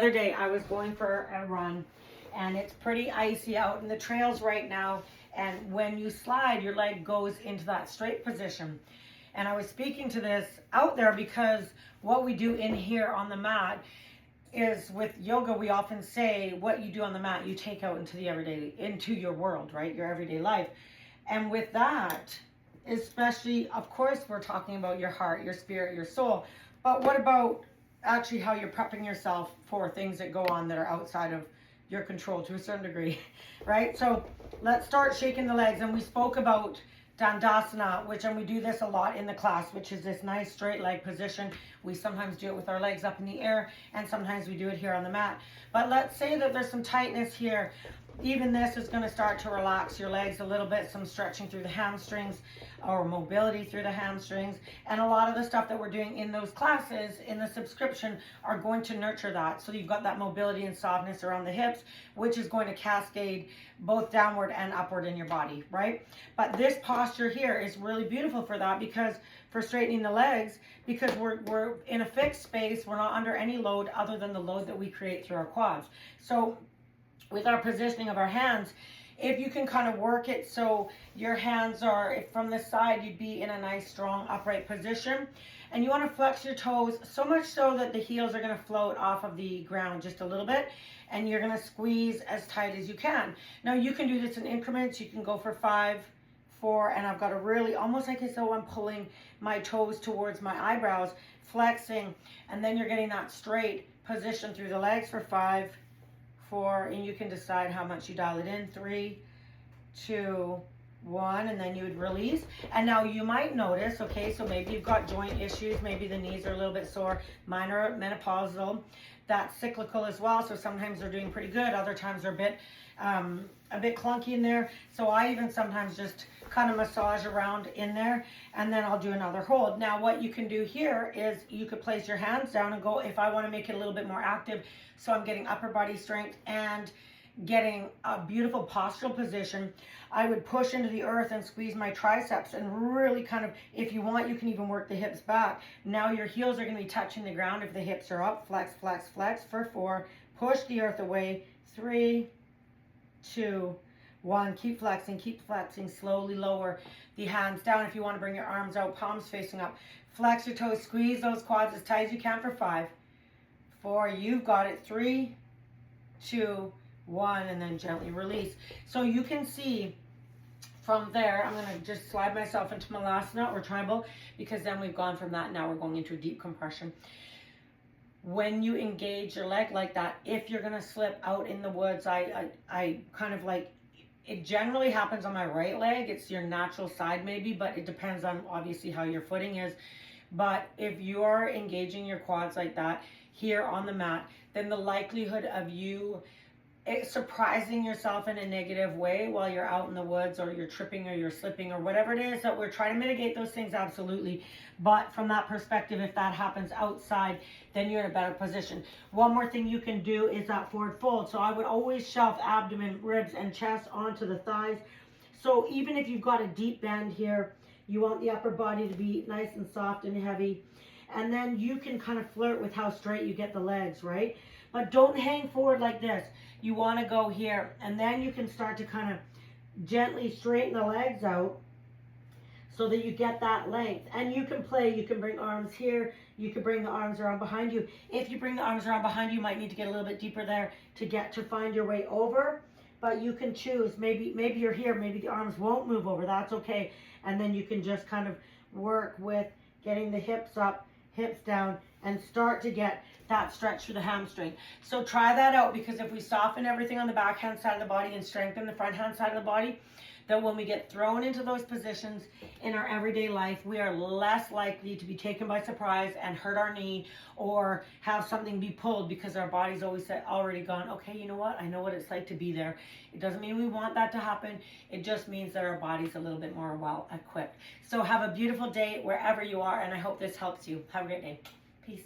The other day I was going for a run and it's pretty icy out in the trails right now, and when you slide your leg goes into that straight position. And I was speaking to this out there because what we do in here on the mat is, with yoga we often say what you do on the mat you take out into the everyday, into your world, right, your everyday life. And with that, especially, of course, we're talking about your heart, your spirit, your soul, but what about actually how you're prepping yourself for things that go on that are outside of your control to a certain degree, right? So let's start shaking the legs. And we spoke about Dandasana, and we do this a lot in the class, which is this nice straight leg position. We sometimes do it with our legs up in the air, and sometimes we do it here on the mat. But let's say that there's some tightness here. Even this is going to start to relax your legs a little bit, some stretching through the hamstrings or mobility through the hamstrings. And a lot of the stuff that we're doing in those classes in the subscription are going to nurture that. So you've got that mobility and softness around the hips, which is going to cascade both downward and upward in your body, right? But this posture here is really beautiful for that, because for straightening the legs, because we're in a fixed space, we're not under any load other than the load that we create through our quads. So with our positioning of our hands, if you can kind of work it so your hands are, if from the side, you'd be in a nice strong upright position, and you want to flex your toes so much so that the heels are going to float off of the ground just a little bit, and you're going to squeeze as tight as you can. Now you can do this in increments. You can go for 5, 4, and I've got a really, almost like as though I'm pulling my toes towards my eyebrows, flexing, and then you're getting that straight position through the legs for 5, 4, and you can decide how much you dial it in. 3, 2, 1, and then you would release. And now you might notice, okay, so maybe you've got joint issues, maybe the knees are a little bit sore, mine are menopausal, that's cyclical as well, so sometimes they're doing pretty good, other times they're a bit clunky in there. So I even sometimes just kind of massage around in there, and then I'll do another hold. Now what you can do here is you could place your hands down and go, if I want to make it a little bit more active, so I'm getting upper body strength and getting a beautiful postural position, I would push into the earth and squeeze my triceps and really kind of, if you want, you can even work the hips back. Now your heels are going to be touching the ground if the hips are up. Flex, flex, flex for 4. Push the earth away. 3, 2, 1. Keep flexing. Slowly lower the hands down. If you want to bring your arms out, palms facing up. Flex your toes. Squeeze those quads as tight as you can for 5, 4. You've got it. 3, 2, 1, and then gently release. So you can see from there, I'm going to just slide myself into Malasana or tribal, because then we've gone from that. Now we're going into a deep compression. When you engage your leg like that, if you're going to slip out in the woods, I kind of like, it generally happens on my right leg. It's your natural side maybe, but it depends on obviously how your footing is. But if you're engaging your quads like that here on the mat, then the likelihood of you surprising yourself in a negative way while you're out in the woods, or you're tripping or you're slipping or whatever it is, that we're trying to mitigate those things, absolutely. But from that perspective, if that happens outside, then you're in a better position. One more thing you can do is that forward fold. So I would always shelf abdomen, ribs, and chest onto the thighs. So even if you've got a deep bend here, you want the upper body to be nice and soft and heavy. And then you can kind of flirt with how straight you get the legs, right? But don't hang forward like this. You want to go here, and then you can start to kind of gently straighten the legs out so that you get that length. And you can play, you can bring arms here, you can bring the arms around behind you. If you bring the arms around behind you, you might need to get a little bit deeper there to find your way over. But you can choose, maybe you're here, maybe the arms won't move over, that's okay. And then you can just kind of work with getting the hips up, hips down, and start to get that stretch through the hamstring. So try that out, because if we soften everything on the backhand side of the body and strengthen the front hand side of the body, then when we get thrown into those positions in our everyday life, we are less likely to be taken by surprise and hurt our knee or have something be pulled, because our body's already gone, okay, you know what? I know what it's like to be there. It doesn't mean we want that to happen. It just means that our body's a little bit more well equipped. So have a beautiful day wherever you are, and I hope this helps you. Have a great day. Peace.